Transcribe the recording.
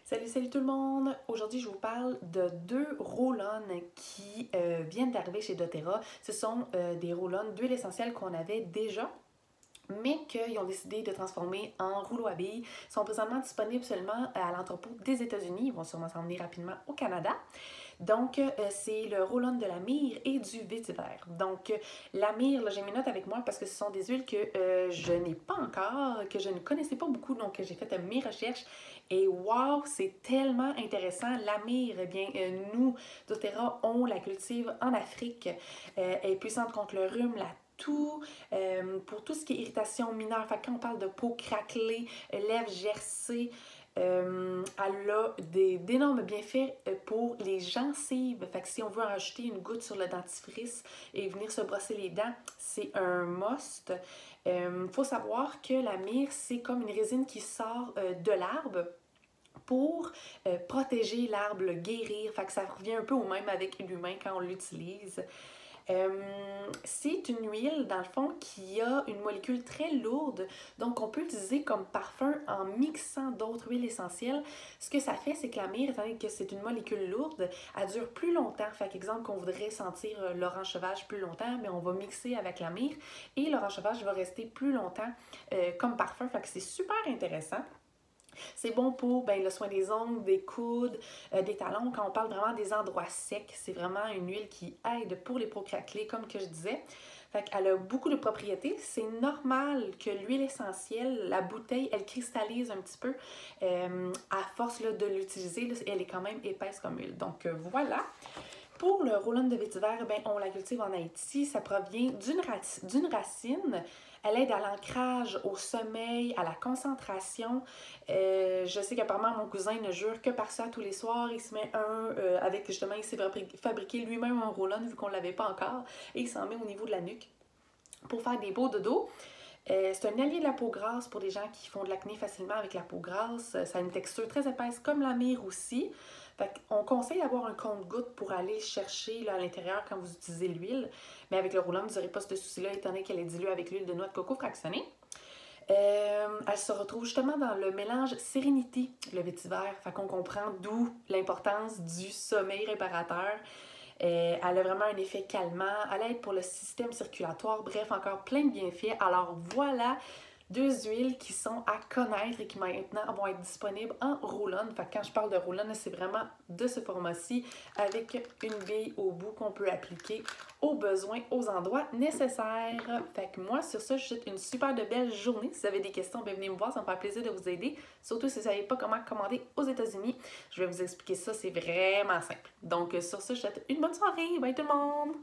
Salut tout le monde! Aujourd'hui, je vous parle de deux roll-on qui viennent d'arriver chez doTERRA. Ce sont des roll-on d'huile essentielle qu'on avait déjà, mais qu'ils ont décidé de transformer en rouleau à billes. Ils sont présentement disponibles seulement à l'entrepôt des États-Unis. Ils vont sûrement s'en venir rapidement au Canada. Donc, c'est le roll-on de la myrrhe et du vétiver. Donc, la myrrhe, j'ai mes notes avec moi parce que ce sont des huiles que je n'ai pas encore, que je ne connaissais pas beaucoup. Donc, j'ai fait mes recherches et wow, c'est tellement intéressant. La myrrhe, eh bien, nous, doTERRA, on la cultive en Afrique. Elle est puissante contre le rhume, la toux, pour tout ce qui est irritation mineure. Fait que quand on parle de peau craquelée, lèvres gercées, elle a d'énormes bienfaits pour les gencives. Fait que si on veut en rajouter une goutte sur le dentifrice et venir se brosser les dents, c'est un must. Faut savoir que la myrrhe, c'est comme une résine qui sort de l'arbre pour protéger l'arbre, le guérir. Fait que ça revient un peu au même avec l'humain quand on l'utilise. C'est une huile, dans le fond, qui a une molécule très lourde, donc on peut l'utiliser comme parfum en mixant d'autres huiles essentielles. Ce que ça fait, c'est que la myrrhe, étant donné que c'est une molécule lourde, elle dure plus longtemps. Fait qu'exemple, qu'on voudrait sentir l'orange sauvage plus longtemps, mais on va mixer avec la myrrhe et l'orange sauvage va rester plus longtemps comme parfum. Fait que c'est super intéressant. C'est bon pour le soin des ongles, des coudes, des talons. Quand on parle vraiment des endroits secs, c'est vraiment une huile qui aide pour les peaux craquelées, comme que je disais. Fait qu'elle a beaucoup de propriétés. C'est normal que l'huile essentielle, la bouteille, elle cristallise un petit peu à force là, de l'utiliser. Elle est quand même épaisse comme huile. Donc voilà. Pour le roll-on de vétiver, on la cultive en Haïti. Ça provient d'une racine. Elle aide à l'ancrage, au sommeil, à la concentration. Je sais qu'apparemment, mon cousin ne jure que par ça tous les soirs. Il se met avec justement, il s'est fabriqué lui-même un roll-on vu qu'on ne l'avait pas encore. Et il s'en met au niveau de la nuque pour faire des beaux dodos. C'est un allié de la peau grasse pour les gens qui font de l'acné facilement avec la peau grasse. Ça a une texture très épaisse comme la myrrhe aussi. Fait on conseille d'avoir un compte-gouttes pour aller chercher là, à l'intérieur quand vous utilisez l'huile. Mais avec le roulant, vous n'aurez pas ce souci-là étant donné qu'elle est diluée avec l'huile de noix de coco fractionnée. Elle se retrouve justement dans le mélange Sérénité, le vétiver. Fait qu'on comprend d'où l'importance du sommeil réparateur. Elle a vraiment un effet calmant, elle aide pour le système circulatoire, bref, encore plein de bienfaits. Alors voilà, deux huiles qui sont à connaître et qui maintenant vont être disponibles en roll-on. Fait que quand je parle de roll-on, c'est vraiment de ce format-ci avec une bille au bout qu'on peut appliquer aux besoins, aux endroits nécessaires. Fait que moi, sur ça, je vous souhaite une super de belle journée. Si vous avez des questions, venez me voir, ça me fait plaisir de vous aider. Surtout si vous ne savez pas comment commander aux États-Unis, je vais vous expliquer ça, c'est vraiment simple. Donc sur ça, je vous souhaite une bonne soirée. Bye tout le monde!